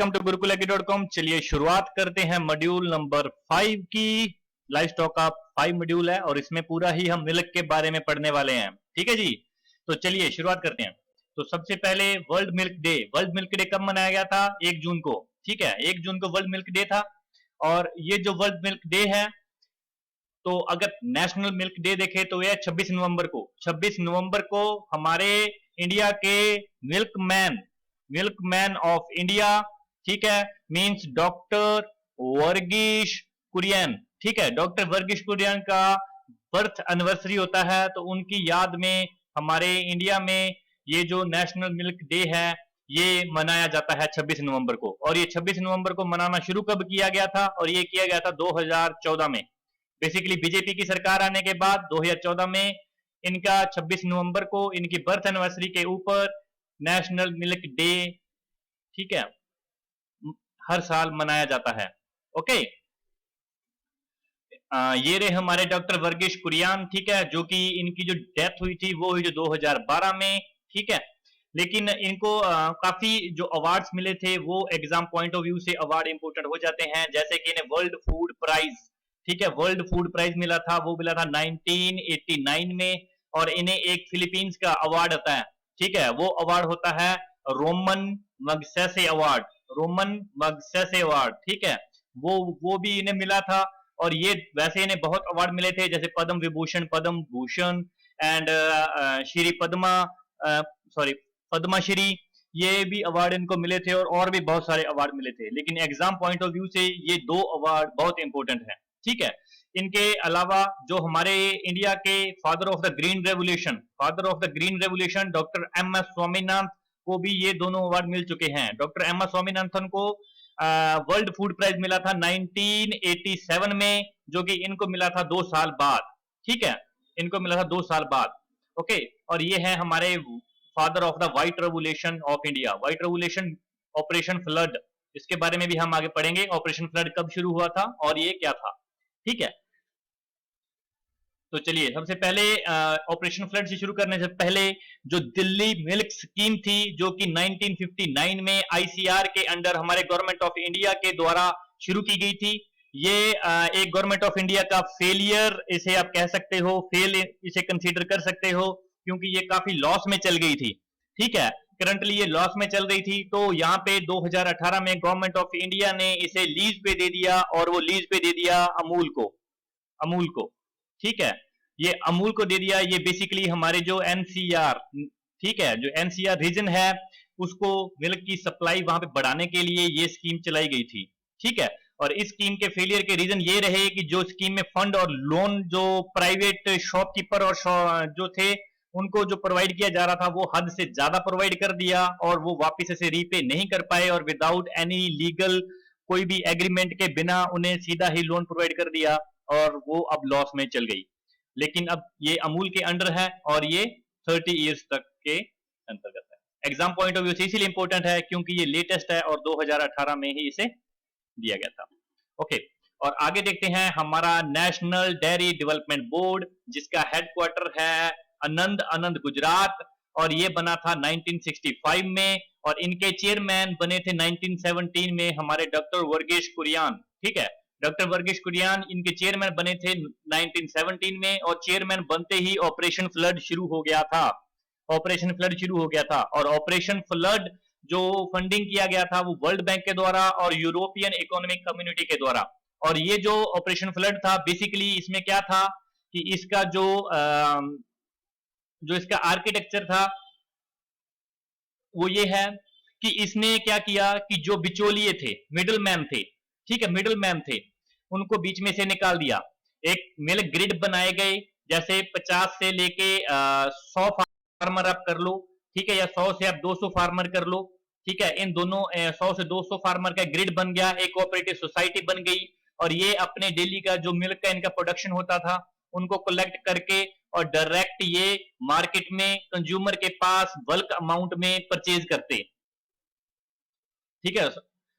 Welcome to gurukulagi.com। चलिए शुरुआत करते हैं मॉड्यूल नंबर 5 की। लाइव स्टॉक का 5 मॉड्यूल है और इसमें पूरा ही हम मिल्क के बारे में पढ़ने वाले हैं। ठीक है जी, तो चलिए शुरुआत करते हैं। तो सबसे पहले world milk day. World milk day कब मनाया गया था? 1 जून को। ठीक है, 1 जून को वर्ल्ड मिल्क डे था। और ये जो वर्ल्ड मिल्क डे है, तो अगर नेशनल मिल्क डे देखें तो यह 26 नवंबर को। 26 नवंबर को हमारे इंडिया के मिल्कमैन ऑफ इंडिया, ठीक है, मींस डॉक्टर वर्गीश कुरियन। ठीक है, डॉक्टर वर्गीश कुरियन का बर्थ एनिवर्सरी होता है, तो उनकी याद में हमारे इंडिया में ये जो नेशनल मिल्क डे है ये मनाया जाता है 26 नवंबर को। और ये 26 नवंबर को मनाना शुरू कब किया गया था? और ये किया गया था 2014 में। बेसिकली बीजेपी की सरकार आने के बाद 2014 में इनका 26 नवंबर को इनकी बर्थ एनिवर्सरी के ऊपर नेशनल मिल्क डे, ठीक है, हर साल मनाया जाता है। ओके, ये रहे हमारे डॉक्टर वर्गीश कुरियन, ठीक है, जो कि इनकी जो डेथ हुई थी वो हुई जो 2012 में। ठीक है, लेकिन इनको काफी जो अवार्ड्स मिले थे वो एग्जाम पॉइंट ऑफ व्यू से अवार्ड इंपोर्टेंट हो जाते हैं। जैसे कि इन्हें वर्ल्ड फूड प्राइज, ठीक है, वर्ल्ड फूड प्राइज मिला था, वो मिला था 1989 में। और इन्हें एक फिलीपींस का अवार्ड आता है, ठीक है, वो अवार्ड होता है Roman Magsaysay award. Roman Magsaysay award, ठीक है, वो भी इन्हें मिला था। और ये वैसे इन्हें बहुत अवार्ड मिले थे, जैसे पद्म विभूषण, पद्म भूषण एंड श्री पद्मा, सॉरी पद्माश्री, ये भी अवार्ड इनको मिले थे। और भी बहुत सारे अवार्ड मिले थे, लेकिन एग्जाम पॉइंट ऑफ व्यू से ये 2 अवार्ड बहुत इंपॉर्टेंट हैं। ठीक है, इनके अलावा जो हमारे इंडिया के father of the green revolution doctor M S. Swaminathan को भी ये दोनों अवार्ड मिल चुके हैं। Doctor M S. स्वामीनाथन को वर्ल्ड फूड प्राइज मिला था 1987 में, जो कि इनको मिला था 2 साल बाद। ठीक है, इनको मिला था 2 साल बाद। ओके, और ये है हमारे father of the white revolution of India, white revolution, operation flood. इसके बारे में भी हम आगे पढ़ेंगे, ऑपरेशन फ्लड कब शुरू हुआ था और ये क्या था। ठीक है, तो चलिए सबसे पहले ऑपरेशन फ्लड से शुरू करने से पहले जो दिल्ली मिल्क स्कीम थी, जो कि 1959 में आईसीआर के अंडर हमारे गवर्नमेंट ऑफ इंडिया के द्वारा शुरू की गई थी। ये एक गवर्नमेंट ऑफ इंडिया का फेलियर इसे आप कह सकते हो, फेल इसे कंसीडर कर सकते हो, क्योंकि ये काफी लॉस में चल गई थी। ठीक है, करंटली ये लॉस में चल रही थी। तो यहाँ पे 2018 में गवर्नमेंट ऑफ इंडिया ने इसे लीज पे दे दिया, और वो लीज पे दे दिया अमूल को। ठीक है, ये अमूल को दे दिया। ये बेसिकली हमारे जो एनसीआर, ठीक है, जो एनसीआर रीजन है, उसको मिल्क की सप्लाई वहां पे बढ़ाने के लिए ये स्कीम चलाई गई थी। ठीक है, और इस स्कीम के फेलियर के रीजन ये रहे कि जो स्कीम में फंड और लोन जो प्राइवेट शॉपकीपर और जो थे उनको जो प्रोवाइड किया जा रहा था वो हद से ज्यादा प्रोवाइड कर दिया, और वो वापस से रीपे नहीं कर पाए, और विदाउट एनी लीगल कोई भी एग्रीमेंट के बिना उन्हें सीधा ही लोन प्रोवाइड कर दिया, और वो अब लॉस में चल गई। लेकिन अब ये अमूल के अंडर है और ये 30 इयर्स तक के अंतर्गत है। एग्जाम पॉइंट ऑफ व्यू से इसीलिए इंपॉर्टेंट है क्योंकि ये लेटेस्ट है और 2018 में ही इसे दिया गया था। ओके, और आगे देखते हैं हमारा नेशनल डेयरी डेवलपमेंट बोर्ड, जिसका हेडक्वार्टर है आनंद गुजरात, और ये बना था 1965 में, और इनके चेयरमैन बने थे 1917 में हमारे डॉक्टर वर्गीश कुरियन। ठीक है, डॉक्टर वर्गीश कुरियन इनके चेयरमैन बने थे 1917 में, और चेयरमैन बनते ही ऑपरेशन फ्लड शुरू हो गया था। और ऑपरेशन फ्लड जो फंडिंग किया गया था वो वर्ल्ड बैंक के द्वारा और यूरोपियन इकोनॉमिक कम्युनिटी के द्वारा। और ये जो ऑपरेशन फ्लड था, बेसिकली इसमें क्या था कि इसका जो इसका आर्किटेक्चर था वो ये है कि इसने क्या किया कि जो बिचौलिए थे, मिडलमैन थे, ठीक है, मिडलमैन थे, उनको बीच में से निकाल दिया। एक मिल्क ग्रिड बनाए गए, जैसे 50 से लेके 100 फार्मर आप कर लो, ठीक है, या 100 से आप 200 फार्मर कर लो। ठीक है, इन दोनों 100 से 200 फार्मर का ग्रिड बन गया, एक कोऑपरेटिव सोसाइटी बन गई, और ये अपने डेली का जो मिल्क का इनका प्रोडक्शन होता था उनको कलेक्ट करके और डायरेक्ट ये मार्केट में कंज्यूमर के पास बल्क अमाउंट में परचेज करते। ठीक है,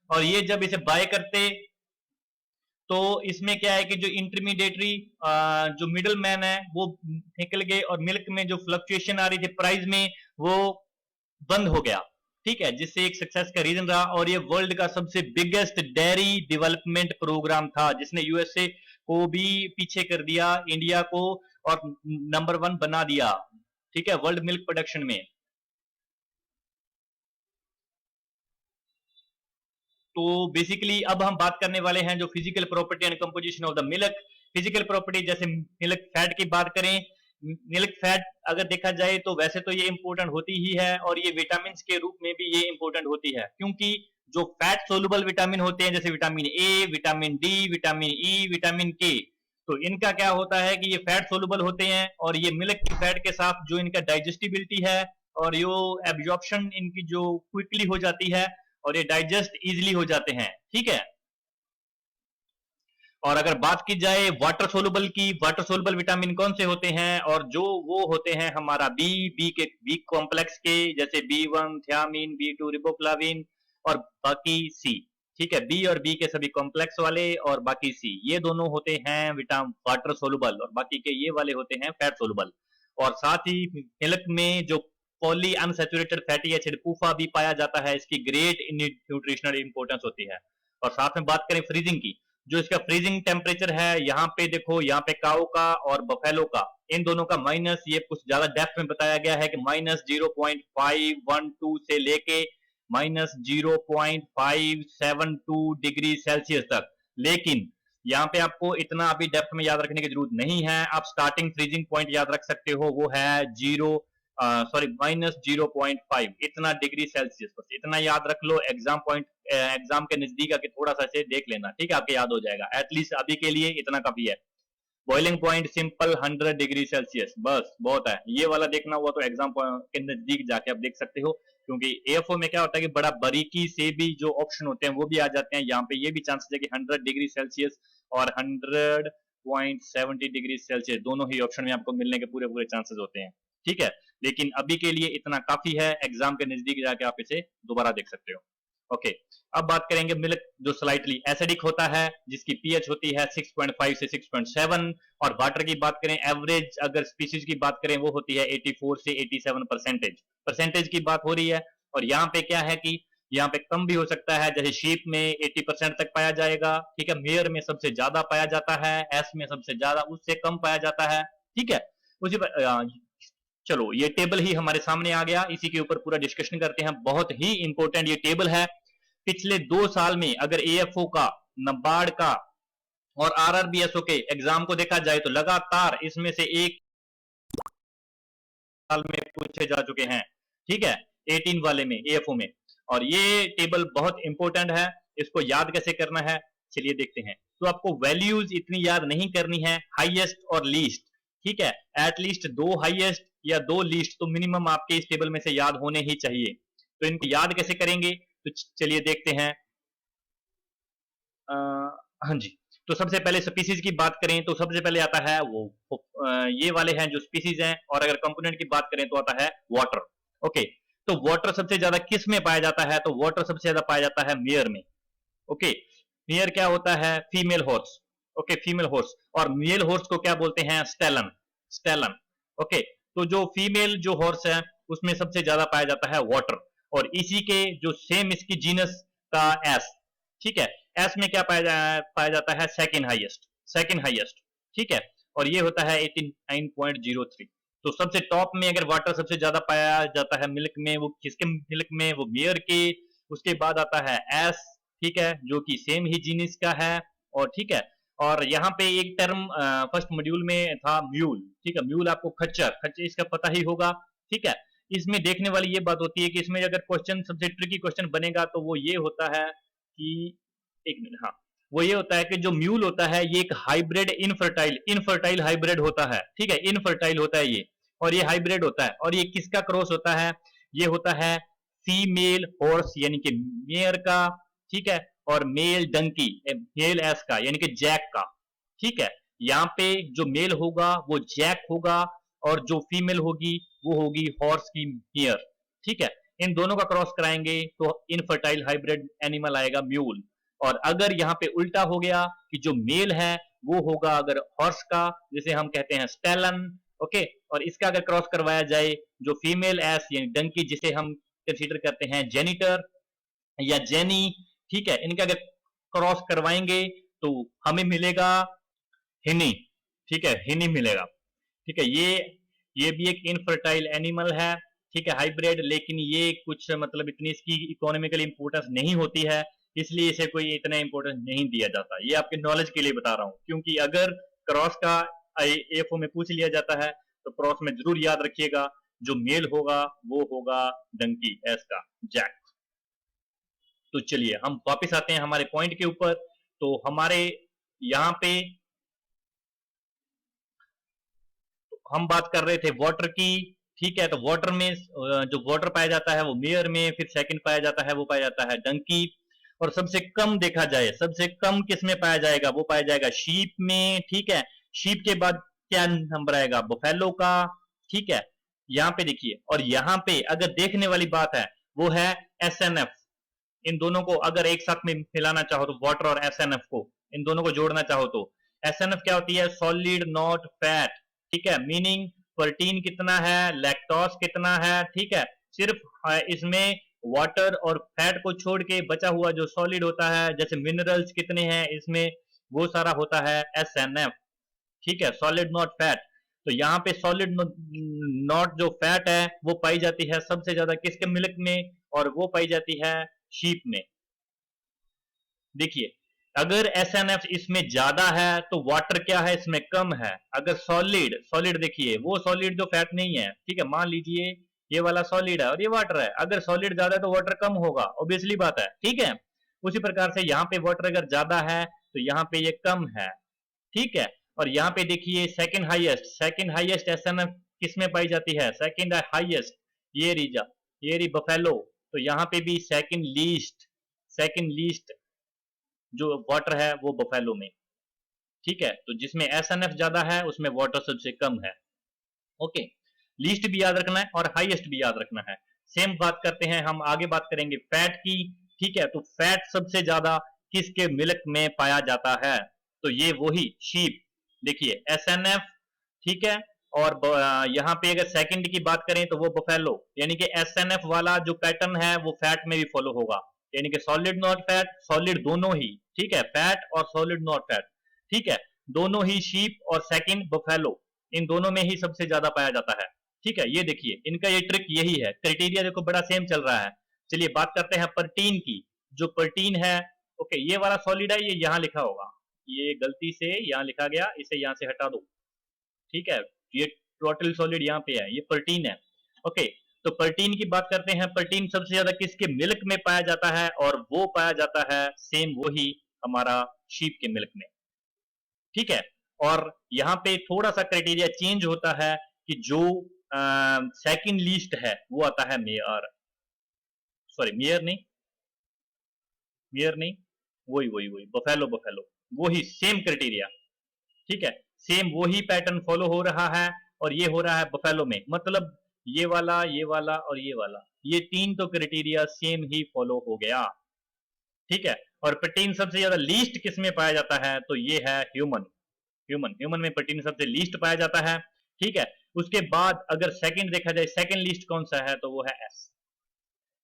और ये जब इसे बाय करते तो इसमें क्या है कि जो इंटरमीडिएटरी जो मिडिल मैन है वो निकल गए, और मिल्क में जो फ्लक्चुएशन आ रही थी प्राइस में वो बंद हो गया। ठीक है, जिससे एक सक्सेस का रीजन रहा, और ये वर्ल्ड का सबसे बिगेस्ट डेयरी डेवलपमेंट प्रोग्राम था, जिसने यूएसए को भी पीछे कर दिया, इंडिया को, और नंबर 1 बना दिया, ठीक है, वर्ल्ड मिल्क प्रोडक्शन में। तो बेसिकली अब हम बात करने वाले हैं जो physical property and composition of the milk. Physical property जैसे मिल्क फैट की बात करें, मिल्क फैट अगर देखा जाए तो वैसे तो ये इंपॉर्टेंट होती ही है, और ये विटामिन के रूप में भी ये इंपॉर्टेंट होती है, क्योंकि जो फैट सोलुबल विटामिन होते हैं जैसे vitamin A, vitamin D, vitamin E, vitamin के, तो इनका क्या होता है कि ये फैट सोलुबल होते हैं, और ये मिल्क की फैट के साथ जो इनका डाइजेस्टिबिलिटी है और यो एब्जॉर्प्शन इनकी जो क्विकली हो जाती है, और ये डाइजेस्ट इजिली हो जाते हैं, ठीक है। और अगर बात की जाए वाटर सोलुबल की, वाटर सोलुबल विटामिन कौन से होते हैं, और जो वो होते हैं हमारा बी के बी कॉम्प्लेक्स के, जैसे B1 थियामिन, B2 रिबोफ्लाविन, और बाकी सी, ठीक है, बी और बी के सभी कॉम्प्लेक्स वाले, और बाकी सी, ये दोनों होते हैं विटामिन वाटर सोलुबल, और बाकी के ये वाले होते हैं फैट सोलुबल। और साथ ही मिल्क में जो पॉली अनसैचुरेटेड फैटी एसिड पूफा भी पाया जाता है, इसकी ग्रेट न्यूट्रिशनल इंपॉर्टेंस होती है। और साथ में बात करें फ्रीजिंग की, जो इसका फ्रीजिंग टेम्परेचर है, यहाँ पे देखो, यहाँ पे काऊ का और बफेलो का, इन दोनों का माइनस, ये कुछ ज्यादा डेप्थ में बताया गया है कि -0.512 से लेके -0.572 डिग्री सेल्सियस तक। लेकिन यहाँ पे आपको इतना अभी डेप्थ में याद रखने की जरूरत नहीं है, आप स्टार्टिंग फ्रीजिंग पॉइंट याद रख सकते हो, वो है -0.5 इतना डिग्री सेल्सियस, बस इतना याद रख लो। एग्जाम पॉइंट एग्जाम के नजदीक आके थोड़ा सा इसे देख लेना, ठीक है, आपके याद हो जाएगा, एटलीस्ट अभी के लिए इतना काफी है। Boiling point simple 100 degree Celsius, बस बहुत है। ये वाला देखना हुआ तो एग्जाम के नजदीक जाके आप देख सकते हो, क्योंकि एएफओ में क्या होता है कि बड़ा बारीकी से भी जो ऑप्शन होते हैं वो भी आ जाते हैं, यहाँ पे ये भी चांसेस है कि 100 डिग्री सेल्सियस और 100.70 डिग्री सेल्सियस दोनों ही ऑप्शन में आपको मिलने के पूरे पूरे चांसेस होते हैं, ठीक है। लेकिन अभी के लिए इतना काफी है, एग्जाम के नजदीक जाके आप इसे दोबारा देख सकते हो। ओके, अब बात करेंगे मिल्क जो स्लाइटली एसिडिक होता है, जिसकी पीएच होती है 6.5 से 6.7, और वाटर की बात करें, एवरेज अगर स्पीशीज की बात करें वो होती है 84 से 87%। परसेंटेज की बात हो रही है, और यहाँ पे क्या है कि यहाँ पे कम भी हो सकता है, जैसे शीप में 80% तक पाया जाएगा, ठीक है, मेयर में सबसे ज्यादा पाया जाता है, एस में सबसे ज्यादा, उससे कम पाया जाता है, ठीक है। उसी पर चलो, ये टेबल ही हमारे सामने आ गया, इसी के ऊपर पूरा डिस्कशन करते हैं। बहुत ही इंपॉर्टेंट ये टेबल है। पिछले 2 साल में अगर एएफओ का, नबार्ड का और आरआरबीएसओ के एग्जाम को देखा जाए तो लगातार इसमें से एक साल में पूछे जा चुके हैं, ठीक है, 18 वाले में, एएफओ में। और ये टेबल बहुत इंपॉर्टेंट है, इसको याद कैसे करना है, चलिए देखते हैं। तो आपको वैल्यूज इतनी याद नहीं करनी है, हाईएस्ट और लीस्ट, ठीक है, एटलीस्ट 2 हाईएस्ट या 2 लीस्ट तो मिनिमम आपके इस टेबल में से याद होने ही चाहिए। तो इनको याद कैसे करेंगे, तो चलिए देखते हैं। हाँ जी, तो सबसे पहले स्पीसीज की बात करें तो सबसे पहले आता है ये वाले हैं जो स्पीसीज हैं, और अगर कंपोनेंट की बात करें तो आता है वाटर। ओके, तो वाटर सबसे ज्यादा किस में पाया जाता है, तो वाटर सबसे ज्यादा पाया जाता है मेयर में। ओके, मेयर क्या होता है, female horse. Okay, female horse, और मेल हॉर्स को क्या बोलते हैं, स्टेलन, स्टेलन। ओके, तो जो फीमेल जो हॉर्स है उसमें सबसे ज्यादा पाया जाता है वाटर, और इसी के जो सेम इसकी जीनस का एस, ठीक है, एस में क्या पाया जाता है, सेकंड हाईएस्ट, सेकंड हाईएस्ट, ठीक है, और ये होता है 89.03। तो सबसे टॉप में अगर वाटर सबसे ज्यादा पाया जाता है मिल्क में, वो किसके मिल्क में, वो मेयर के। उसके बाद आता है एस, ठीक है, जो कि सेम ही जीनिस का है, और ठीक है। और यहाँ पे एक टर्म फर्स्ट मॉड्यूल में था म्यूल, ठीक है, म्यूल आपको खच्चर, खच्चर इसका पता ही होगा, ठीक है। इसमें देखने वाली ये बात होती है कि इसमें अगर क्वेश्चन सबसे ट्रिकी क्वेश्चन बनेगा तो वो ये होता है कि, एक मिनट, हाँ, वो ये होता है कि जो म्यूल होता है ये एक हाइब्रिड इनफर्टाइल, इनफर्टाइल हाइब्रिड होता है, ठीक है, इनफर्टाइल होता है ये, और ये हाइब्रिड होता है, और ये किसका क्रॉस होता है, ये होता है फीमेल हॉर्स यानी कि मेयर का, ठीक है, और मेल डंकी, मेल एस का यानी कि जैक का, ठीक है। यहाँ पे जो मेल होगा वो जैक होगा, और जो फीमेल होगी वो होगी हॉर्स की मेयर, ठीक है। इन दोनों का क्रॉस कराएंगे तो इनफर्टाइल हाइब्रिड एनिमल आएगा म्यूल। और अगर यहाँ पे उल्टा हो गया कि जो मेल है वो होगा अगर हॉर्स का, जिसे हम कहते हैं स्टेलन, ओके, और इसका अगर क्रॉस करवाया जाए जो फीमेल एस यानी डंकी जिसे हम कंसीडर करते हैं जेनिटर या जेनी, ठीक है, इनका अगर क्रॉस करवाएंगे तो हमें मिलेगा हिनी, ठीक है, हिनी मिलेगा, ठीक है। ये भी एक इनफर्टाइल एनिमल है, ठीक है, हाइब्रिड, लेकिन ये कुछ मतलब इतनी इसकी इकोनॉमिकल इंपोर्टेंस नहीं होती है, इसलिए इसे कोई इतना इंपोर्टेंस नहीं दिया जाता। ये आपके नॉलेज के लिए बता रहा हूं, क्योंकि अगर क्रॉस का एफओ में पूछ लिया जाता है तो क्रॉस में जरूर याद रखिएगा जो मेल होगा वो होगा डंकी, एस का जैक। तो चलिए हम वापस आते हैं हमारे पॉइंट के ऊपर। तो हमारे यहां पे हम बात कर रहे थे वाटर की, ठीक है। तो वाटर में जो वाटर पाया जाता है वो मेयर में, फिर सेकंड पाया जाता है वो पाया जाता है डंकी, और सबसे कम देखा जाए, सबसे कम किस में पाया जाएगा, वो पाया जाएगा शीप में, ठीक है। शीप के बाद क्या नंबर आएगा, बफेलो का, ठीक है। यहां पे देखिए, और यहां पे अगर देखने वाली बात है वो है एसएनएफ। इन दोनों को अगर एक साथ में मिलाना चाहो तो वाटर और एसएनएफ को, इन दोनों को जोड़ना चाहो तो एसएनएफ क्या होती है, सॉलिड नॉट फैट, ठीक है। मीनिंग प्रोटीन कितना है, लैक्टोज कितना है, ठीक है। सिर्फ इसमें वाटर और फैट को छोड़ के बचा हुआ जो सॉलिड होता है, जैसे मिनरल्स कितने हैं इसमें, वो सारा होता है एसएनएफ, ठीक है, सॉलिड नॉट फैट। तो यहाँ पे सॉलिड नॉट जो फैट है वो पाई जाती है सबसे ज्यादा किसके मिल्क में, और वो पाई जाती है शीप में। देखिए अगर एसएनएफ इसमें ज्यादा है तो वाटर क्या है इसमें कम है। अगर सॉलिड, सॉलिड देखिए वो सॉलिड जो फैट नहीं है, ठीक है, मान लीजिए ये वाला सॉलिड है और ये वाटर है, अगर सॉलिड ज्यादा है तो वाटर कम होगा, ऑब्वियसली बात है, ठीक है। उसी प्रकार से यहाँ पे वाटर अगर ज्यादा है तो यहाँ पे ये कम है, ठीक है। और यहाँ पे देखिए सेकंड हाईएस्ट एसएनएफ किसमें पाई जाती है, सेकंड हाईएस्ट ये रीजा, ये री बफेलो। तो यहाँ पे भी सेकंड लीस्ट जो वाटर है वो बफेलो में, ठीक है। तो जिसमें एसएनएफ ज्यादा है उसमें वाटर सबसे कम है, ओके। लीस्ट भी याद रखना है और हाईएस्ट भी याद रखना है। सेम बात करते हैं, हम आगे बात करेंगे फैट की, ठीक है। तो फैट सबसे ज्यादा किसके मिल्क में पाया जाता है, तो ये वही शीप, देखिए एसएनएफ, ठीक है। और यहाँ पे अगर सेकंड की बात करें तो वो बफेलो, यानी कि एसएनएफ वाला जो पैटर्न है वो फैट में भी फॉलो होगा, यानी कि सॉलिड नॉट फैट, सॉलिड दोनों ही, ठीक है, फैट और सॉलिड नॉट फैट, ठीक है, दोनों ही शीप और सेकंड बफेलो, इन दोनों में ही सबसे ज्यादा पाया जाता है, ठीक है। ये देखिए इनका ये ट्रिक यही है, क्राइटेरिया देखो बड़ा सेम चल रहा है। चलिए बात करते हैं प्रोटीन की, जो प्रोटीन है, ओके, ये वाला सॉलिड है, ये यहां लिखा होगा, ये गलती से यहां लिखा गया, इसे यहां से हटा दो, ठीक है। ये टोटल सॉलिड यहाँ पे है, ये प्रोटीन है, ओके। तो प्रोटीन की बात करते हैं, प्रोटीन सबसे ज्यादा किसके मिल्क में पाया जाता है, और वो पाया जाता है सेम वही हमारा शीप के मिल्क में, ठीक है। और यहाँ पे थोड़ा सा क्राइटेरिया चेंज होता है कि जो सेकंड लीस्ट है वो आता है मेयर, सॉरी मेयर नहीं, वही वही वही बफेलो वही सेम क्राइटेरिया, ठीक है, सेम वही पैटर्न फॉलो हो रहा है, और ये हो रहा है बफेलो में, मतलब ये वाला और ये वाला, ये तीन तो क्राइटेरिया सेम ही फॉलो हो गया, ठीक है। और प्रोटीन सबसे ज्यादा लीस्ट किस में पाया जाता है, तो ये है ह्यूमन में प्रोटीन सबसे लीस्ट पाया जाता है, ठीक है। उसके बाद अगर सेकंड देखा जाए, सेकंड लीस्ट कौन सा है, तो वो है एस,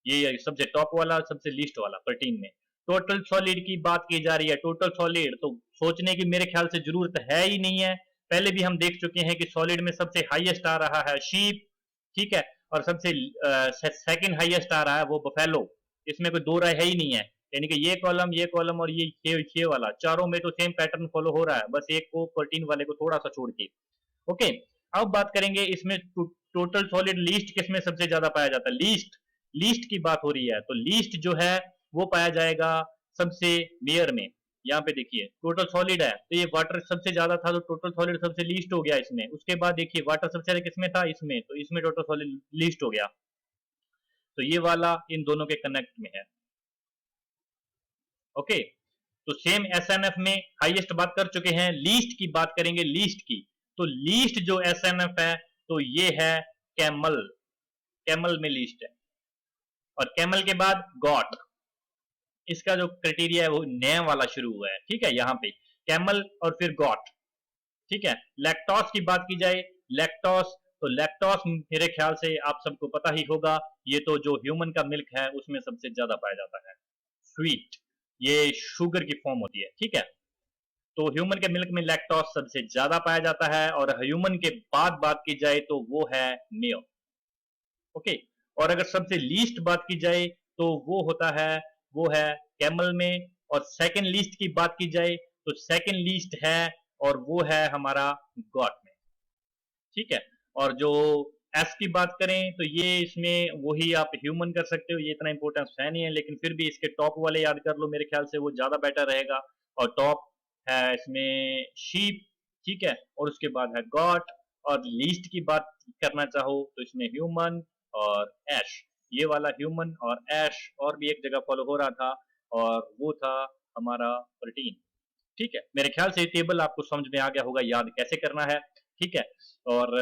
ये सबसे टॉप वाला सबसे लीस्ट वाला प्रोटीन में। टोटल सॉलिड की बात की जा रही है, टोटल सॉलिड तो सोचने की मेरे ख्याल से जरूरत है ही नहीं है, पहले भी हम देख चुके हैं कि सॉलिड में सबसे हाईएस्ट आ रहा है शीप, ठीक है, और सबसे सेकंड हाईएस्ट आ रहा है वो बफेलो, इसमें कोई दो राय है ही नहीं है, यानी कि ये कॉलम और ये वाला, चारों में तो सेम पैटर्न फॉलो हो रहा है, बस एक को प्रोटीन वाले को थोड़ा सा छोड़ के, ओके। अब बात करेंगे इसमें टोटल सॉलिड लीस्ट किसमें सबसे ज्यादा पाया जाता है, लीस्ट की बात हो रही है, तो लीस्ट जो है वो पाया जाएगा सबसे मेयर में। यहाँ पे देखिए टोटल सॉलिड है तो ये वाटर सबसे ज्यादा था, तो टोटल सॉलिड सबसे लीस्ट हो गया इसमें। उसके बाद देखिए वाटर सबसे ज्यादा किसमें था, इसमें, तो इसमें टोटल सॉलिड लीस्ट हो गया, तो ये वाला इन दोनों के कनेक्ट में है, ओके। तो सेम एसएनएफ में हाईएस्ट बात कर चुके हैं, लीस्ट की बात करेंगे, लीस्ट की, तो लीस्ट जो एसएनएफ है तो ये है कैमल में लीस्ट है, और कैमल के बाद गॉट, इसका जो क्राइटेरिया है वो नया वाला शुरू हुआ है, ठीक है, यहाँ पे कैमल और फिर गॉट, ठीक है। लैक्टोस की बात की जाए, लैक्टोस तो लैक्टोस मेरे ख्याल से आप सबको पता ही होगा, ये तो जो ह्यूमन का मिल्क है उसमें सबसे ज्यादा पाया जाता है। स्वीट, ये शुगर की फॉर्म होती है, ठीक है। तो ह्यूमन के मिल्क में लैक्टोस सबसे ज्यादा पाया जाता है, और ह्यूमन के बाद बात की जाए तो वो है मेयो। ओके, और अगर सबसे लीस्ट बात की जाए तो वो है कैमल में, और सेकंड लीस्ट की बात की जाए तो सेकंड लीस्ट है और वो है हमारा गॉट में, ठीक है। और जो एस की बात करें तो ये इसमें वही आप ह्यूमन कर सकते हो, ये इतना इंपॉर्टेंस है नहीं है, लेकिन फिर भी इसके टॉप वाले याद कर लो, मेरे ख्याल से वो ज्यादा बेटर रहेगा। और टॉप है इसमें शीप, ठीक है, और उसके बाद है गॉट। और लीस्ट की बात करना चाहो तो इसमें ह्यूमन और ऐश, ये वाला ह्यूमन और ऐश और भी एक जगह फॉलो हो रहा था, और वो था हमारा प्रोटीन, ठीक है। मेरे ख्याल से टेबल आपको समझ में आ गया होगा याद कैसे करना है, ठीक है। और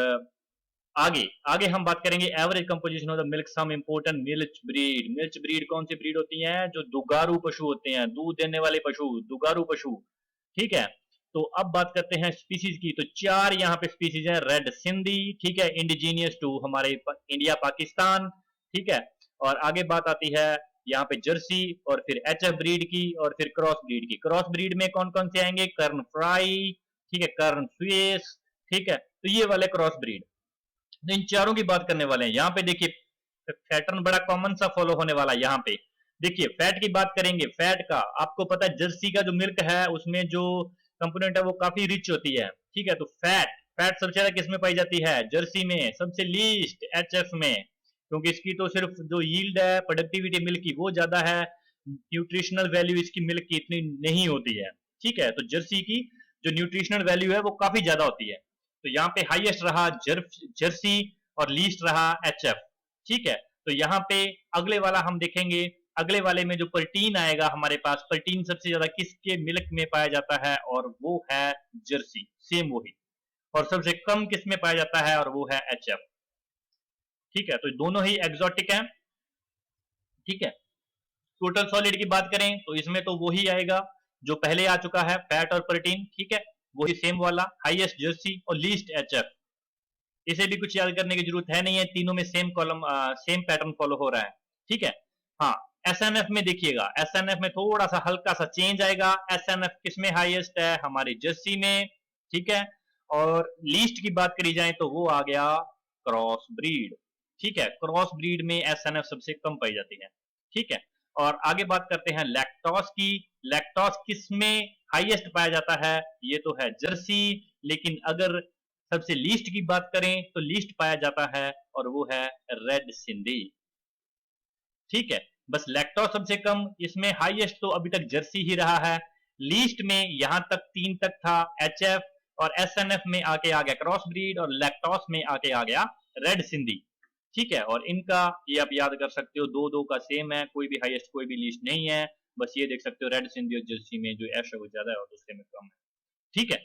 आगे आगे हम बात करेंगे average composition of the milk, some important milch breed. Milch breed कौन सी ब्रीड होती है? जो दुगारू पशु होते हैं, दूध देने वाले पशु, दुगारू पशु, ठीक है। तो अब बात करते हैं स्पीसीज की, तो चार यहाँ पे स्पीसीज है। रेड सिंधी, ठीक है, इंडिजीनियस टू हमारे इंडिया पाकिस्तान, ठीक है। और आगे बात आती है यहाँ पे जर्सी, और फिर एचएफ ब्रीड की, और फिर क्रॉस ब्रीड की। क्रॉस ब्रीड में कौन कौन से आएंगे? कर्न फ्राई, ठीक है, कर्न स्विस, ठीक है। तो ये वाले क्रॉस ब्रीड, तो इन चारों की बात करने वाले हैं। यहाँ पे देखिए पैटर्न बड़ा कॉमन सा फॉलो होने वाला है। यहाँ पे देखिए फैट की बात करेंगे। फैट का आपको पता है, जर्सी का जो मिल्क है उसमें जो कंपोनेंट है वो काफी रिच होती है, ठीक है। तो फैट फैट सबसे ज्यादा किसमें पाई जाती है? जर्सी में। सबसे लीस्ट एचएफ में, क्योंकि इसकी तो सिर्फ जो यील्ड है, प्रोडक्टिविटी मिल्क की वो ज्यादा है, न्यूट्रिशनल वैल्यू इसकी मिल्क की इतनी नहीं होती है, ठीक है। तो जर्सी की जो न्यूट्रिशनल वैल्यू है वो काफी ज्यादा होती है। तो यहाँ पे हाईएस्ट रहा जर्सी, और लीस्ट रहा एचएफ, ठीक है। तो यहाँ पे अगले वाला हम देखेंगे, अगले वाले में जो प्रोटीन आएगा हमारे पास, प्रोटीन सबसे ज्यादा किसके मिल्क में पाया जाता है? और वो है जर्सी, सेम वही। और सबसे कम किस में पाया जाता है? और वो है एचएफ, ठीक है। तो दोनों ही एग्जॉटिक हैं, ठीक है। टोटल सॉलिड की बात करें तो इसमें तो वही आएगा जो पहले आ चुका है, फैट और प्रोटीन, ठीक है, वही सेम वाला, हाईएस्ट जर्सी और लीस्ट एचएफ। इसे भी कुछ याद करने की जरूरत है नहीं है, तीनों में same column same pattern follow हो रहा है, ठीक है। हाँ, एसएनएफ में देखिएगा, एसएनएफ में थोड़ा सा हल्का सा चेंज आएगा। एसएनएफ किसमें हाईएस्ट है? हमारे जर्सी में, ठीक है। और लीस्ट की बात करी जाए तो वो आ गया क्रॉस ब्रीड, ठीक है। क्रॉस ब्रीड में एसएनएफ सबसे कम पाई जाती है, ठीक है। और आगे बात करते हैं लैक्टोस की। लैक्टोस किसमें हाईएस्ट पाया जाता है? ये तो है जर्सी, लेकिन अगर सबसे लीस्ट की बात करें तो लीस्ट पाया जाता है और वो है रेड सिंधी, ठीक है। बस लैक्टोस सबसे कम, इसमें हाईएस्ट तो अभी तक जर्सी ही रहा है। लीस्ट में यहां तक 3 तक था एचएफ, और एसएनएफ में आके आ गया क्रॉस ब्रीड, और लैक्टोस में आके आ गया रेड सिंधी, ठीक है। और इनका ये आप याद कर सकते हो, दो दो का सेम है, कोई भी हाईएस्ट कोई भी लीस्ट नहीं है। बस ये देख सकते हो रेड सिंधी और जर्सी में जो एश है वो ज्यादा है और दूसरे में कम है, ठीक है।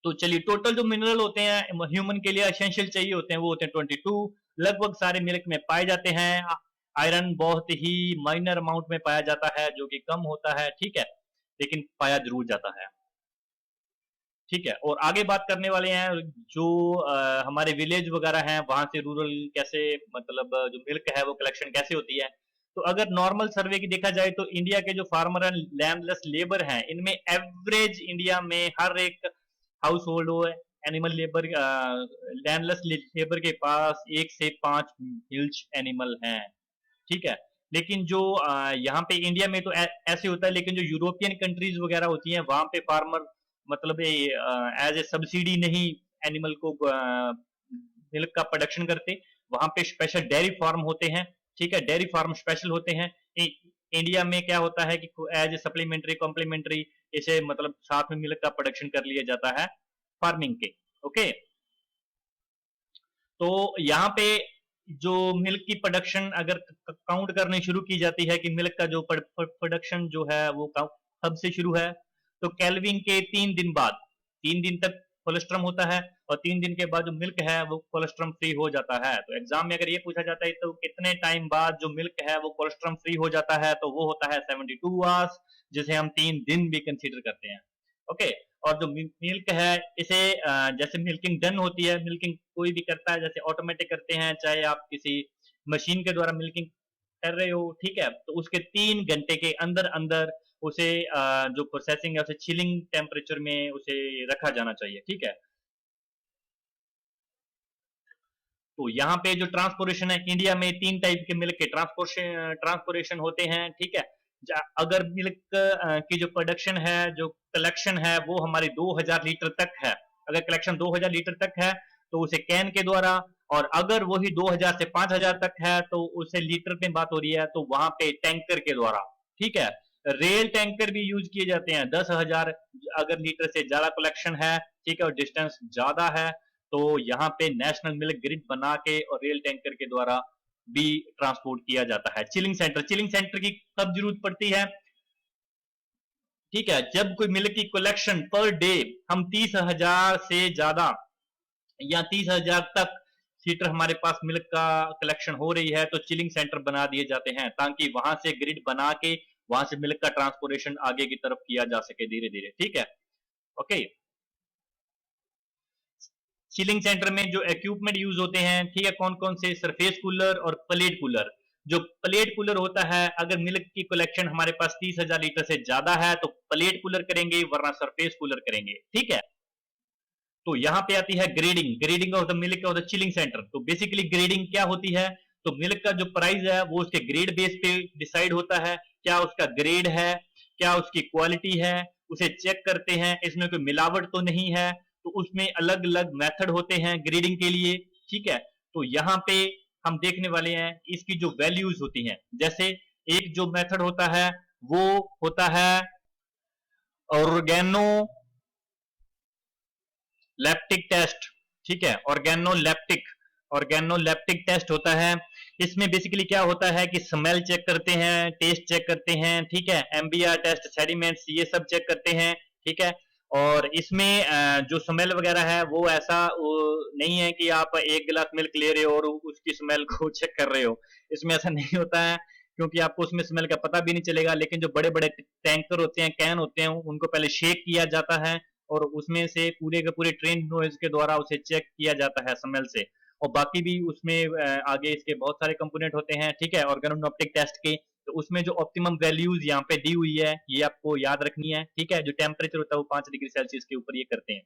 तो चलिए टोटल जो मिनरल होते हैं ह्यूमन के लिए एसेंशियल चाहिए होते हैं वो होते हैं 22, लगभग सारे मिल्क में पाए जाते हैं। आयरन बहुत ही माइनर अमाउंट में पाया जाता है, जो कि कम होता है, ठीक है, लेकिन पाया जरूर जाता है, ठीक है। और आगे बात करने वाले हैं जो हमारे विलेज वगैरह हैं, वहां से रूरल कैसे, मतलब जो मिल्क है वो कलेक्शन कैसे होती है। तो अगर नॉर्मल सर्वे की देखा जाए तो इंडिया के जो फार्मर एंड लैंडलेस लेबर हैं, इनमें एवरेज इंडिया में हर एक हाउस होल्ड हो, एनिमल लेबर, लैंडलेस लेबर के पास 1 से 5 हिल्च एनिमल हैं, ठीक है। लेकिन जो यहाँ पे इंडिया में तो ऐसे होता है, लेकिन जो यूरोपियन कंट्रीज वगैरह होती हैं वहां पे फार्मर मतलब एज ए सब्सिडी नहीं एनिमल को मिल्क का प्रोडक्शन करते, वहां पे स्पेशल डेयरी फार्म होते हैं, ठीक है, डेयरी फार्म स्पेशल होते हैं। इंडिया में क्या होता है कि एज ए सप्लीमेंट्री कॉम्प्लीमेंट्री इसे मतलब साथ में मिल्क का प्रोडक्शन कर लिया जाता है फार्मिंग के, ओके। तो यहाँ पे जो मिल्क की प्रोडक्शन अगर काउंट करनी शुरू की जाती है कि मिल्क का जो प्रोडक्शन जो है वो कब से शुरू है, तो कैल्विन के 3 दिन बाद, 3 दिन तक कोलेस्ट्रम होता है, और 3 दिन के बाद जो मिल्क है वो कोलेस्ट्रम फ्री हो जाता है। तो एग्जाम में अगर ये पूछा जाता है तो कितने टाइम बाद जो मिल्क है वो कोलेस्ट्रम फ्री हो जाता है, तो वो होता है 72 आवर्स, जिसे हम 3 दिन भी कंसीडर करते हैं, ओके। और जो मिल्क है इसे जैसे मिल्किंग डन होती है, मिल्किंग कोई भी करता है, जैसे ऑटोमेटिक करते हैं, चाहे आप किसी मशीन के द्वारा मिल्किंग कर रहे हो, ठीक है, तो उसके 3 घंटे के अंदर अंदर उसे जो प्रोसेसिंग है उसे चिलिंग टेम्परेचर में उसे रखा जाना चाहिए, ठीक है। तो यहाँ पे जो ट्रांसपोर्टेशन है, इंडिया में 3 टाइप के मिल्क के ट्रांसपोर्टेशन ट्रांसपोर्टेशन होते हैं, ठीक है। अगर मिल्क की जो प्रोडक्शन है, जो कलेक्शन है, वो हमारी 2000 लीटर तक है, अगर कलेक्शन 2000 लीटर तक है तो उसे कैन के द्वारा, और अगर वही 2000 से 5000 तक है तो उसे लीटर में बात हो रही है, तो वहां पे टैंकर के द्वारा, ठीक है। रेल टैंकर भी यूज किए जाते हैं, 10,000 अगर लीटर से ज्यादा कलेक्शन है, ठीक है, और डिस्टेंस ज्यादा है, तो यहाँ पे नेशनल मिल्क ग्रिड बना के और रेल टैंकर के द्वारा भी ट्रांसपोर्ट किया जाता है। चिलिंग सेंटर की कब जरूरत पड़ती है, ठीक है, जब कोई मिल्क की कलेक्शन पर डे हम 30,000 से ज्यादा या 30,000 तक सीटर हमारे पास मिल्क का कलेक्शन हो रही है, तो चिलिंग सेंटर बना दिए जाते हैं, ताकि वहां से ग्रिड बना के वहां से मिल्क का ट्रांसपोर्टेशन आगे की तरफ किया जा सके धीरे धीरे, ठीक है। ओके, चिलिंग सेंटर में जो इक्विपमेंट यूज होते हैं, ठीक है, कौन कौन से, सरफेस कूलर और प्लेट कूलर। जो प्लेट कूलर होता है, अगर मिल्क की कलेक्शन हमारे पास 30,000 लीटर से ज्यादा है तो प्लेट कूलर करेंगे, वरना सरफेस कूलर करेंगे, ठीक है। तो यहाँ पे आती है grading of the milk of the chilling centre. तो बेसिकली ग्रेडिंग क्या होती है, तो मिल्क का जो प्राइस है वो उसके ग्रेड बेस पे डिसाइड होता है, क्या उसका ग्रेड है, क्या उसकी क्वालिटी है, उसे चेक करते हैं इसमें कोई मिलावट तो नहीं है, तो उसमें अलग अलग मेथड होते हैं ग्रेडिंग के लिए, ठीक है। तो यहाँ पे हम देखने वाले हैं इसकी जो वैल्यूज होती हैं, जैसे एक जो मेथड होता है वो होता है ऑर्गेनो लैप्टिक टेस्ट, ठीक है, ऑर्गेनोलेप्टिक टेस्ट होता है। इसमें बेसिकली क्या होता है कि स्मेल चेक करते हैं, टेस्ट चेक करते हैं, ठीक है, एमबीआर टेस्ट, सेडिमेंट्स, ये सब चेक करते हैं, ठीक है। और इसमें जो स्मेल वगैरह है वो ऐसा नहीं है कि आप एक गिलास मिल्क ले रहे हो और उसकी स्मेल को चेक कर रहे हो, इसमें ऐसा नहीं होता है, क्योंकि आपको उसमें स्मेल का पता भी नहीं चलेगा। लेकिन जो बड़े बड़े टैंकर होते हैं, कैन होते हैं, उनको पहले शेक किया जाता है और उसमें से पूरे के पूरे ट्रेन नोइज के द्वारा उसे चेक किया जाता है स्मेल से। और बाकी भी उसमें आगे इसके बहुत सारे कंपोनेंट होते हैं, ठीक है, ऑर्गेनोप्टिक टेस्ट के। तो उसमें जो ऑप्टिमम वैल्यूज यहाँ पे दी हुई है ये आपको याद रखनी है, ठीक है। जो टेम्परेचर होता है वो 5 डिग्री सेल्सियस के ऊपर ये करते हैं।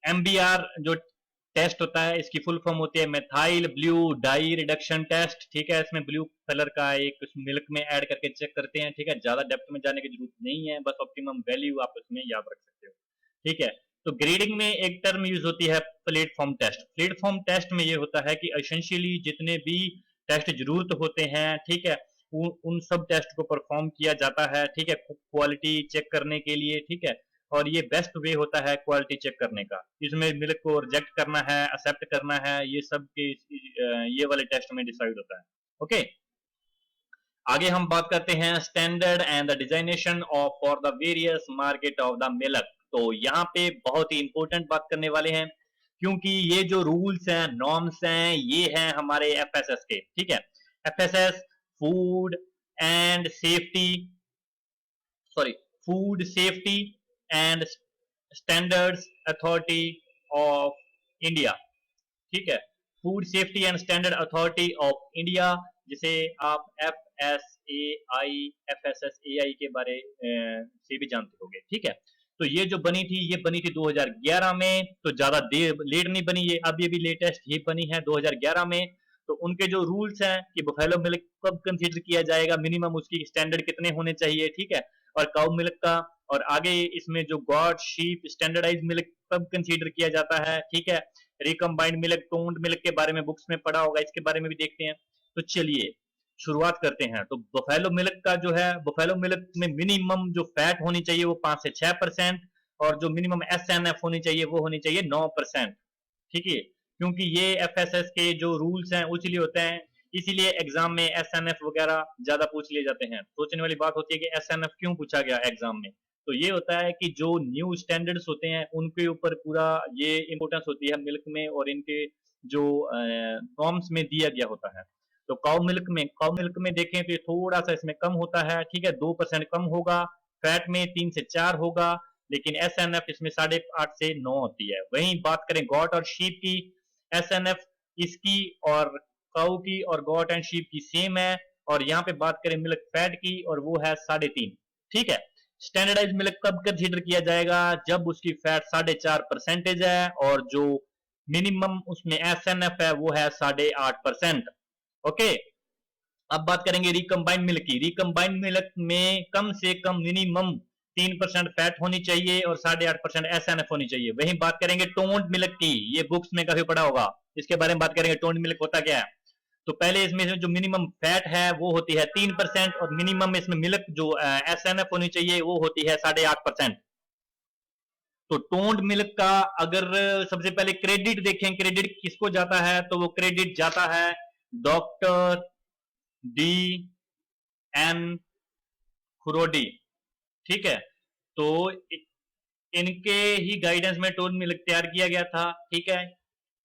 एमबीआर जो टेस्ट होता है, इसकी फुल फॉर्म होती है methyl blue dye reduction test, ठीक है। इसमें ब्लू कलर का एक मिल्क में ऐड करके चेक करते हैं, ठीक है, ज्यादा डेप्थ में जाने की जरूरत नहीं है, बस ऑप्टिमम वैल्यू आप इसमें याद रख सकते हो, ठीक है। तो ग्रेडिंग में एक टर्म यूज होती है प्लेटफॉर्म टेस्ट। प्लेटफॉर्म टेस्ट में ये होता है कि एसेंशियली जितने भी टेस्ट जरूरत होते हैं, ठीक है, उन सब टेस्ट को परफॉर्म किया जाता है, ठीक है, क्वालिटी चेक करने के लिए, ठीक है। और ये बेस्ट वे होता है क्वालिटी चेक करने का। इसमें मिल्क को रिजेक्ट करना है, एक्सेप्ट करना है, ये सब के ये वाले टेस्ट में डिसाइड होता है। ओके, आगे हम बात करते हैं standard and the designation of for the various market of the milk. तो यहाँ पे बहुत ही इंपॉर्टेंट बात करने वाले हैं, क्योंकि ये जो रूल्स हैं, नॉर्म्स हैं, ये हैं हमारे एफएसएस के, ठीक है। FSS food and safety, sorry, food safety and standards authority of India, ठीक है, food safety and standard authority of India, जिसे आप F S A I, F S S A I के बारे से भी जानते होंगे, ठीक है। तो ये जो बनी थी ये बनी थी 2011 में, तो ज्यादा देर लेट नहीं बनी ये, अब ये भी लेटेस्ट ही बनी है 2011 में। तो उनके जो रूल्स हैं कि बफेलो मिल्क कब कंसीडर किया जाएगा, मिनिमम उसकी स्टैंडर्ड कितने होने चाहिए, ठीक है, और काउ मिल्क का, और आगे इसमें जो गॉड शीप स्टैंडर्डाइज मिल्क कब कंसीडर किया जाता है, ठीक है। रिकम्बाइंड मिल्क, टोन्ड मिल्क के बारे में बुक्स में पढ़ा होगा, इसके बारे में भी देखते हैं। तो चलिए शुरुआत करते हैं। तो बफेलो मिल्क का जो है, बफेलो मिल्क में मिनिमम जो फैट होनी चाहिए वो 5 से 6%, और जो मिनिमम एस एन एफ होनी चाहिए वो होनी चाहिए 9%, ठीक है। क्योंकि ये एफ एस एस के जो रूल्स हैं उसीलिए होते हैं, इसीलिए एग्जाम में एस एन एफ वगैरह ज्यादा पूछ लिए जाते हैं। सोचने वाली बात होती है कि एस एन एफ क्यों पूछा गया एग्जाम में। तो ये होता है कि जो न्यू स्टैंडर्ड्स होते हैं उनके ऊपर पूरा ये इंपोर्टेंस होती है मिल्क में, और इनके जो नॉर्म्स में दिया गया होता है। तो काउ मिल्क में देखें तो ये थोड़ा सा इसमें कम होता है, ठीक है, 2% कम होगा, फैट में 3 से 4 होगा, लेकिन SNF इसमें 8.5 से 9 होती है। वहीं बात करें गॉट और शीप की, SNF इसकी और काऊ की और गॉट एंड शीप की सेम है। और यहाँ पे बात करें मिल्क फैट की, और वो है 3.5। ठीक है। स्टैंडर्डाइज मिल्क कब कंसीडर किया जाएगा? जब उसकी फैट 4.5% है और जो मिनिमम उसमें SNF है वो है 8.5%। ओके। अब बात करेंगे रिकम्बाइंड मिल्क की। रिकम्बाइंड मिल्क में कम से कम मिनिमम 3% फैट होनी चाहिए और 8.5% SNF होनी चाहिए। वहीं बात करेंगे टोन्ड मिल्क की, ये बुक्स में काफी पढ़ा होगा, इसके बारे में बात करेंगे टोन्ड मिल्क होता क्या है। तो पहले इसमें जो मिनिमम फैट है वो होती है 3% और मिनिमम इसमें मिल्क जो SNF होनी चाहिए वो होती है 8.5%। तो टोन्ड मिल्क का अगर सबसे पहले क्रेडिट देखें, क्रेडिट किसको जाता है, तो वो क्रेडिट जाता है डॉक्टर डी एन खुरोडी। ठीक है। तो इनके ही गाइडेंस में टोन मिल्क तैयार किया गया था। ठीक है।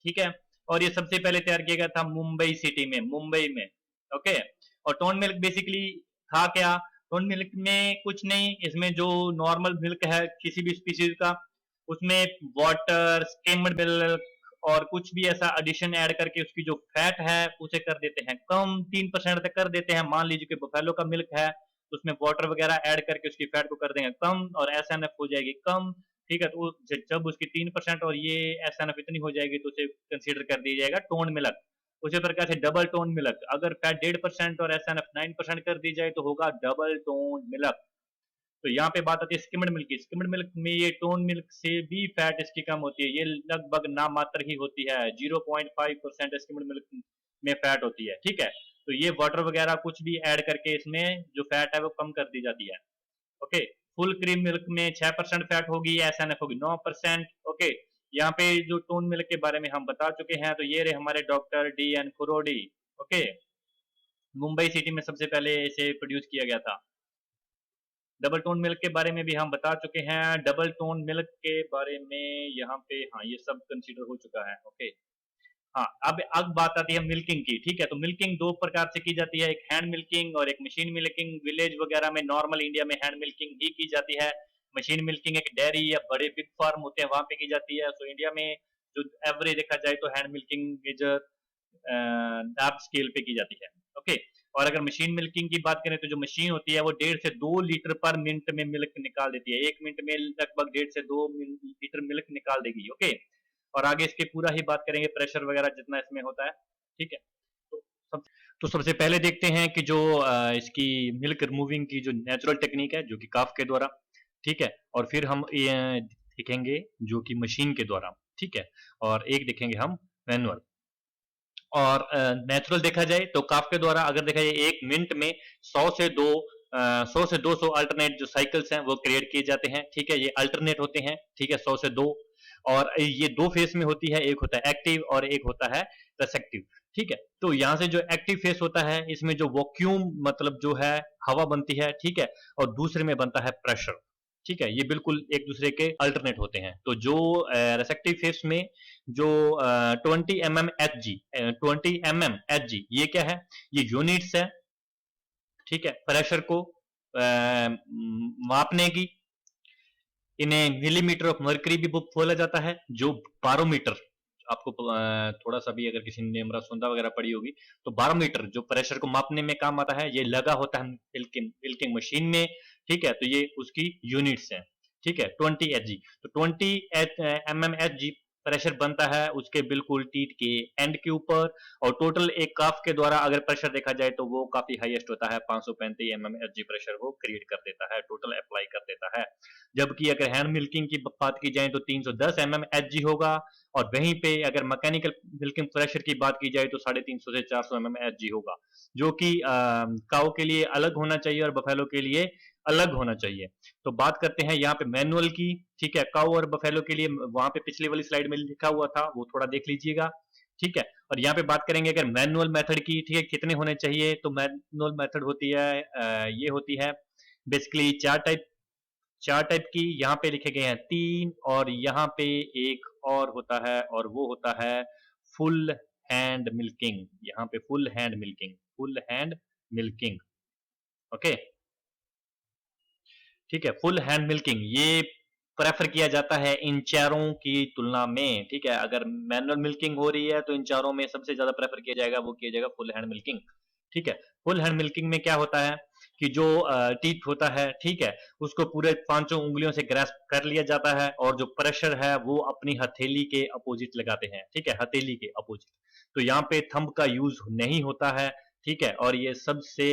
ठीक है। और ये सबसे पहले तैयार किया गया था मुंबई सिटी में, मुंबई में। ओके। और टोन मिल्क बेसिकली था क्या? टोन मिल्क में कुछ नहीं, इसमें जो नॉर्मल मिल्क है किसी भी स्पीशीज का, उसमें वाटर, स्किम्ड मिल्क और कुछ भी ऐसा एडिशन ऐड करके उसकी जो फैट है उसे कर देते हैं कम, 3% तक कर देते हैं। मान लीजिए कि बफेलो का मिल्क है तो उसमें वाटर वगैरह ऐड करके उसकी फैट को कर देंगे कम और SNF हो जाएगी कम। ठीक है। तो जब उसकी 3% और ये SNF इतनी हो जाएगी तो उसे कंसीडर कर दिया जाएगा टोन मिल्क। उसी प्रकार से डबल टोन मिल्क, अगर फैट 1.5% और SNF 9% कर दी जाए तो होगा डबल टोन मिल्क। तो यहाँ पे बात आती है स्किम्ड मिल्क की। स्किम्ड मिल्क में ये टोन मिल्क से भी फैट इसकी कम होती है, ये लगभग नाम मात्र ही होती है, 0.5% स्किम्ड मिल्क में फैट होती है। ठीक है। तो ये वाटर वगैरह कुछ भी ऐड करके इसमें जो फैट है वो कम कर दी जाती है। ओके। फुल क्रीम मिल्क में 6% फैट होगी, SNF होगी 9%। ओके। यहाँ पे जो टोन मिल्क के बारे में हम बता चुके हैं, तो ये रहे हमारे doctor DN Khurodi. Okay. Mumbai city में सबसे पहले इसे प्रोड्यूस किया गया था। डबल टोन मिल्क के बारे में भी हम बता चुके हैं। डबल टोन मिल्क के बारे में यहाँ पे हाँ ये सब कंसीडर हो चुका है। ओके। हाँ, अब बात आती है मिल्किंग की। ठीक है। तो मिल्किंग दो प्रकार से की जाती है, एक हैंड मिल्किंग और एक मशीन मिल्किंग। विलेज वगैरह में नॉर्मल इंडिया में हैंड मिल्किंग ही की जाती है। मशीन मिल्किंग एक डेयरी या बड़े बिग फार्म होते हैं वहां पे की जाती है। सो इंडिया में जो एवरेज देखा जाए तो hand milking major large scale पे की जाती है। ओके। और अगर मशीन मिल्किंग की बात करें तो जो मशीन होती है वो 1.5 से 2 लीटर पर मिनट में मिल्क निकाल देती है। 1 मिनट में लगभग 1.5 से 2 लीटर मिल्क निकाल देगी। ओके। और आगे इसके पूरा ही बात करेंगे प्रेशर वगैरह जितना इसमें होता है। ठीक है। तो सब तो सबसे पहले देखते हैं कि जो इसकी मिल्क रिमूविंग की जो नेचुरल टेक्निक है जो कि काफ के द्वारा। ठीक है। और फिर हम देखेंगे जो कि मशीन के द्वारा। ठीक है। और एक देखेंगे हम मैनुअल। और नेचुरल देखा जाए तो काफ के द्वारा अगर देखा जाए 1 मिनट में 100 से 200 अल्टरनेट जो साइकिल्स हैं वो क्रिएट किए जाते हैं। ठीक है। ये अल्टरनेट होते हैं। ठीक है। 100 से 2। और ये दो फेस में होती है, एक होता है एक्टिव और एक होता है रेसेक्टिव। ठीक है। तो यहाँ से जो एक्टिव फेस होता है इसमें जो वॉक्यूम मतलब जो है हवा बनती है। ठीक है। और दूसरे में बनता है प्रेशर। ठीक है। ये बिल्कुल एक दूसरे के अल्टरनेट होते हैं। तो जो रेसेक्टिव फेस में जो 20 mm Hg, 20 mm Hg ये क्या है? ये यूनिट्स है। ठीक है। प्रेशर को मापने की। इन्हें मिलीमीटर ऑफ मर्करी भी बोला जाता है। जो बारोमीटर, आपको थोड़ा सा भी अगर किसी ने हमरा सुंदा वगैरह पड़ी होगी तो बारोमीटर जो प्रेशर को मापने में काम आता है ये लगा होता है मिल्किंग मशीन में। ठीक है। तो ये उसकी यूनिट्स हैं। ठीक है। 20 Hg, तो 20 mm Hg प्रेशर बनता है उसके बिल्कुल टीथ के एंड के ऊपर। और टोटल एक काफ के द्वारा अगर प्रेशर देखा जाए तो वो काफी हाईएस्ट होता है, 535 mm Hg प्रेशर वो क्रिएट कर देता है, टोटल अप्लाई कर देता है। जबकि अगर हैंड मिल्किंग की बात की जाए तो 310 mmHg होगा। और वहीं पे अगर मैकेनिकल मिल्किंग प्रेशर की बात की जाए तो 350 से 400 mmHg होगा, जो कि काऊ के लिए अलग होना चाहिए और बफेलो के लिए अलग होना चाहिए। तो बात करते हैं यहाँ पे मैनुअल की। ठीक है। काऊ और बफेलो के लिए वहां पे पिछली वाली स्लाइड में लिखा हुआ था, वो थोड़ा देख लीजिएगा। ठीक है। और यहाँ पे बात करेंगे अगर मैनुअल मेथड की। ठीक है। कितने होने चाहिए? तो मैनुअल मेथड होती है ये होती है बेसिकली चार टाइप की। यहाँ पे लिखे गए हैं 3 और यहाँ पे एक और होता है और वो होता है फुल हैंड मिल्किंग। यहाँ पे full hand milking, full hand milking. Okay. ठीक है। फुल हैंड मिल्किंग ये प्रेफर किया जाता है इन चारों की तुलना में, ठीक है। अगर मैनुअल मिल्किंग हो रही है तो इन चारों में सबसे ज्यादा प्रेफर किया जाएगा, वो किया जाएगा फुल हैंड मिल्किंग, ठीक है। फुल हैंड मिल्किंग में क्या होता है कि जो टीथ होता है, ठीक है, उसको पूरे पांचों उंगलियों से ग्रास्प कर लिया जाता है और जो प्रेशर है वो अपनी हथेली के अपोजिट लगाते हैं, ठीक है, हथेली के अपोजिट। तो यहाँ पे थंब का यूज नहीं होता है, ठीक है, और ये सबसे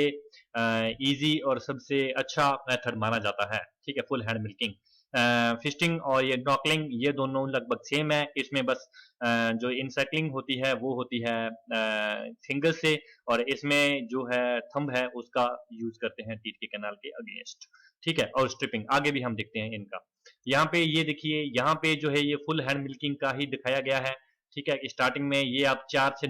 इजी और सबसे अच्छा मेथड माना जाता है, ठीक है, फुल हैंड मिल्किंग। फिस्टिंग और ये नॉकलिंग ये दोनों लगभग सेम है, इसमें बस जो इनसेक्लिंग होती है वो होती है फिंगर से, और इसमें जो है थंब है उसका यूज करते हैं टीथ के कैनाल के अगेंस्ट, ठीक है। और स्ट्रिपिंग आगे भी हम देखते हैं इनका। यहाँ पे ये देखिए, यहाँ पे जो है ये फुल हैंड मिल्किंग का ही दिखाया गया है, ठीक है। कि स्टार्टिंग में ये आप 4 से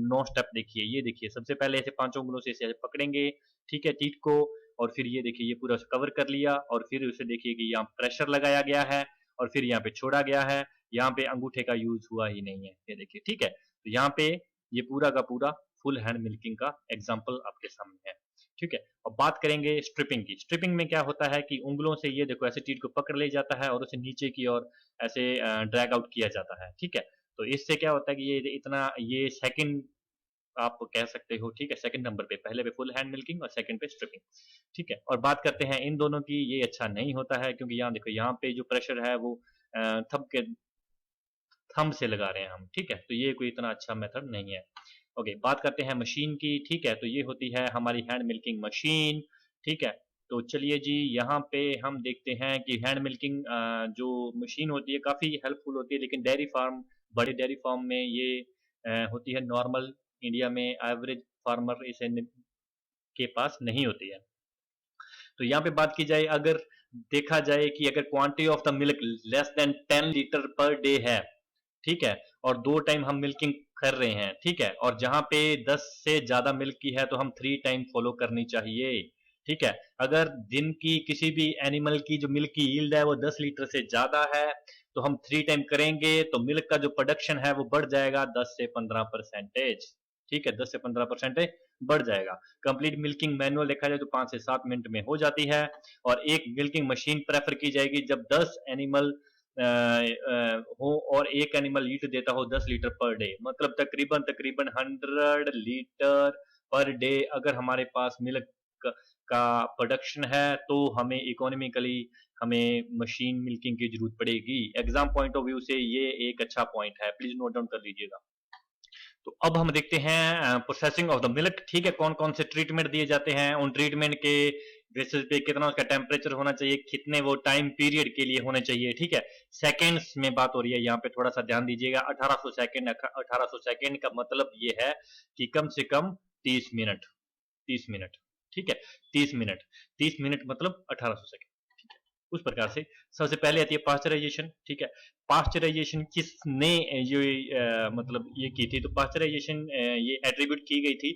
9 स्टेप देखिए, ये देखिए सबसे पहले ऐसे पांचों उंगलों से ऐसे पकड़ेंगे, ठीक है, टीथ को, और फिर ये देखिए ये पूरा कवर कर लिया, और फिर उसे देखिए कि यहाँ प्रेशर लगाया गया है और फिर यहाँ पे छोड़ा गया है, यहाँ पे अंगूठे का यूज हुआ ही नहीं है, ये देखिए, ठीक है। तो यहाँ पे ये पूरा का पूरा फुल हैंड मिल्किंग का एग्जाम्पल आपके सामने है, ठीक है। अब बात करेंगे स्ट्रिपिंग की। स्ट्रिपिंग में क्या होता है कि उंगलों से ये देखो ऐसे टीथ को पकड़ लिया जाता है और उसे नीचे की ओर ऐसे ड्रैग आउट किया जाता है, ठीक है। तो इससे क्या होता है कि ये इतना, ये सेकंड आप कह सकते हो, ठीक है, सेकंड नंबर पे, पहले पे फुल हैंड मिल्किंग और सेकंड पे स्ट्रिपिंग, ठीक है। और बात करते हैं इन दोनों की, ये अच्छा नहीं होता है क्योंकि यहाँ देखो यहाँ पे जो प्रेशर है वो थंब के थंब से लगा रहे हैं हम, ठीक है। तो ये कोई इतना अच्छा मेथड नहीं है। ओके, बात करते हैं मशीन की, ठीक है। तो ये होती है हमारी हैंड मिल्किंग मशीन, ठीक है। तो चलिए जी, यहाँ पे हम देखते हैं कि हैंड मिल्किंग जो मशीन होती है काफ़ी हेल्पफुल होती है, लेकिन डेयरी फार्म, बड़े डेयरी फार्म में ये होती है नॉर्मल, इंडिया में एवरेज फार्मर इसे के पास नहीं होती है। तो यहाँ पे बात की जाए, अगर देखा जाए कि अगर quantity of the milk less than 10 litre per day है, ठीक है, और 2 टाइम हम मिल्किंग कर रहे हैं, ठीक है, और जहां पे 10 से ज्यादा मिल्क की है तो हम 3 टाइम फॉलो करनी चाहिए, ठीक है। अगर दिन की किसी भी एनिमल की जो मिल्क की यील्ड है वो 10 लीटर से ज्यादा है तो हम 3 टाइम करेंगे तो मिल्क का जो प्रोडक्शन है वो बढ़ जाएगा 10 से 15%, ठीक है, 10 से 15% बढ़ जाएगा। कंप्लीट मिल्किंग मैनुअल देखा जाए तो 5 से 7 मिनट में हो जाती है, और एक मिल्किंग मशीन प्रेफर की जाएगी जब 10 एनिमल हो और एक एनिमल लीटर देता हो 10 लीटर पर डे, मतलब तकरीबन तकरीबन 100 लीटर पर डे अगर हमारे पास मिल्क का प्रोडक्शन है तो हमें इकोनॉमिकली हमें मशीन मिल्किंग की जरूरत पड़ेगी। एग्जाम पॉइंट ऑफ व्यू से ये एक अच्छा पॉइंट है, प्लीज नोट डाउन कर लीजिएगा। तो अब हम देखते हैं प्रोसेसिंग ऑफ द मिल्क, ठीक है। कौन कौन से ट्रीटमेंट दिए जाते हैं, उन ट्रीटमेंट के बेसिस पे कितना उसका टेम्परेचर होना चाहिए, कितने वो टाइम पीरियड के लिए होने चाहिए, ठीक है। सेकेंड्स में बात हो रही है यहाँ पे, थोड़ा सा ध्यान दीजिएगा। 1800 सेकेंड, 1800 सेकेंड का मतलब ये है कि कम से कम 30 मिनट, 30 मिनट, ठीक है, 30 मिनट, 30 मिनट मतलब 1800 सेकेंड, ठीक है। उस प्रकार से सबसे पहले आती है पास्चराइजेशन, ठीक है। पास्चराइजेशन किसने मतलब ये की थी, तो पास्चराइजेशन ये एट्रीब्यूट की गई थी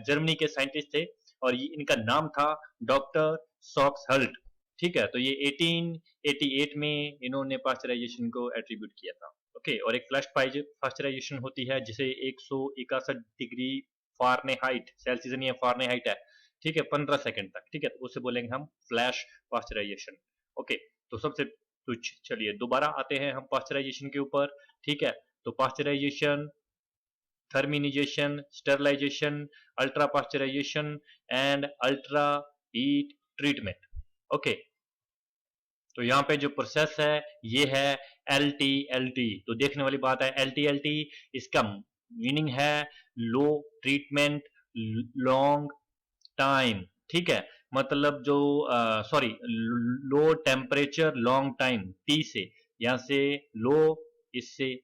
जर्मनी के साइंटिस्ट थे, और ये इनका नाम था डॉक्टर सॉक्स हल्ट, ठीक है। तो ये 1888 में इन्होंने पास्चराइजेशन को एट्रीब्यूट किया था, ओके। और एक फ्लैश पास्चराइजेशन होती है जिसे 161 डिग्री फारेनहाइट, सेल्सियस नहीं है, फारेनहाइट है, ठीक है, 15 सेकंड तक, ठीक है। तो उसे बोलेंगे हम फ्लैश पास्चराइजेशन, ओके। तो सबसे तो चलिए दोबारा आते हैं हम पास्चराइजेशन के ऊपर, ठीक है। तो pasteurization, thermization, sterilization, ultra pasteurization and ultra heat treatment, okay. तो यहाँ पे जो प्रोसेस है ये है LTLT। तो देखने वाली बात है, LTLT इसका मीनिंग है लो ट्रीटमेंट लॉन्ग टाइम, ठीक है। मतलब जो sorry, low temperature long time, T से, यहां से लो, इससे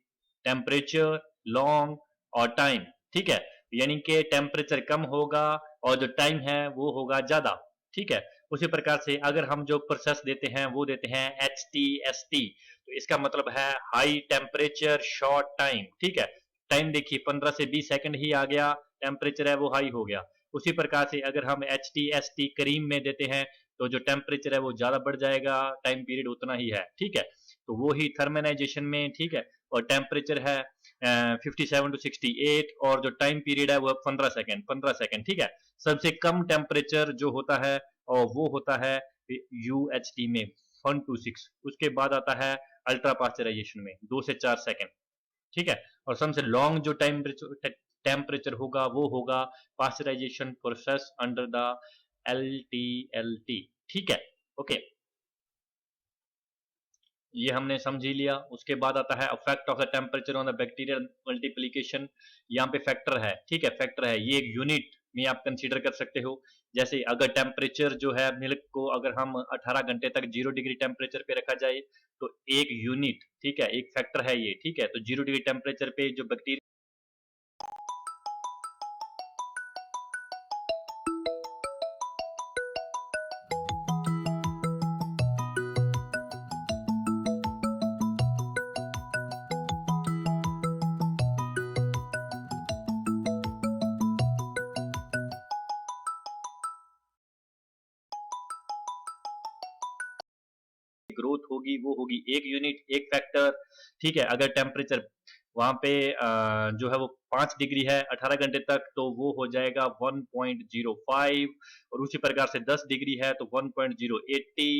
टेम्परेचर, लॉन्ग और टाइम, ठीक है। यानी कि टेम्परेचर कम होगा और जो टाइम है वो होगा ज्यादा, ठीक है। उसी प्रकार से अगर हम जो प्रोसेस देते हैं वो देते हैं HTST, तो इसका मतलब है हाई टेम्परेचर शॉर्ट टाइम, ठीक है। टाइम देखिए 15 से 20 सेकंड ही आ गया, टेम्परेचर है वो हाई हो गया। उसी प्रकार से अगर हम HTST करीम में देते हैं तो जो टेम्परेचर है वो ज्यादा बढ़ जाएगा, टाइम पीरियड उतना ही है, ठीक है। तो वो ही थर्मनाइजेशन में, ठीक है। और टेम्परेचर है 57 to 68 और जो टाइम पीरियड है वो 15 सेकंड, 15 सेकंड, ठीक है। सबसे कम टेम्परेचर जो होता है और वो होता है UHT में 1 to 6, उसके बाद आता है अल्ट्रा पास्चराइजेशन में 2 से 4 सेकंड, ठीक है। और सबसे लॉन्ग जो टेम्परेचर होगा वो होगा pasteurisation process under the LTLT, ठीक है, ओके। ये हमने समझ ही लिया। उसके बाद आता है effect of the temperature on the bacterial multiplication. यहाँ पे फैक्टर है, ठीक है, फैक्टर है, ये एक यूनिट में आप कंसीडर कर सकते हो। जैसे अगर टेम्परेचर जो है मिल्क को अगर हम 18 घंटे तक 0 डिग्री टेम्परेचर पे रखा जाए तो एक यूनिट, ठीक है, एक फैक्टर है ये, ठीक है। तो 0 डिग्री टेम्परेचर पे जो बैक्टीरिया ग्रोथ होगी वो होगी एक यूनिट, एक फैक्टर, ठीक है। अगर टेम्परेचर वहां पे जो है वो 5 डिग्री है 18 घंटे तक तो वो हो जाएगा 1.05, और उसी प्रकार से 10 डिग्री है तो 1.080,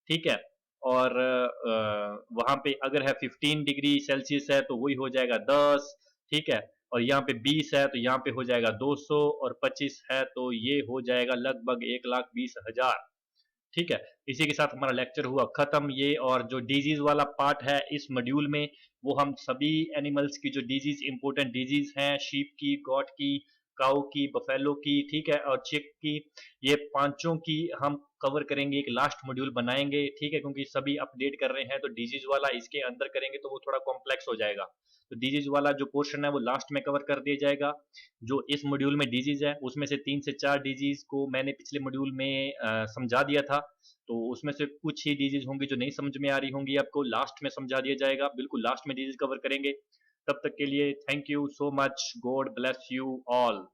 ठीक है। और वहां पे अगर है 15 डिग्री सेल्सियस है तो वही हो जाएगा 10, ठीक है। और यहाँ पे 20 है तो यहाँ पे हो जाएगा 200, और 25 है तो ये हो जाएगा लगभग 1,20,000, ठीक है। इसी के साथ हमारा लेक्चर हुआ खत्म ये। और जो डिजीज वाला पार्ट है इस मॉड्यूल में वो हम सभी एनिमल्स की जो डिजीज इंपॉर्टेंट डिजीज हैं, शीप की, गॉट की, काऊ की, बफेलो की, ठीक है, और चिक की, ये पांचों की हम कवर करेंगे, एक लास्ट मॉड्यूल बनाएंगे, ठीक है। क्योंकि सभी अपडेट कर रहे हैं तो डिजीज वाला इसके अंदर करेंगे तो वो थोड़ा कॉम्प्लेक्स हो जाएगा। तो डिजीज वाला जो पोर्शन है वो लास्ट में कवर कर दिया जाएगा। जो इस मॉड्यूल में डिजीज है उसमें से 3 से 4 डिजीज को मैंने पिछले मॉड्यूल में समझा दिया था, तो उसमें से कुछ ही डिजीज होंगी जो नहीं समझ में आ रही होंगी, आपको लास्ट में समझा दिया जाएगा, बिल्कुल लास्ट में डिजीज कवर करेंगे। तब तक के लिए thank you so much, God bless you all.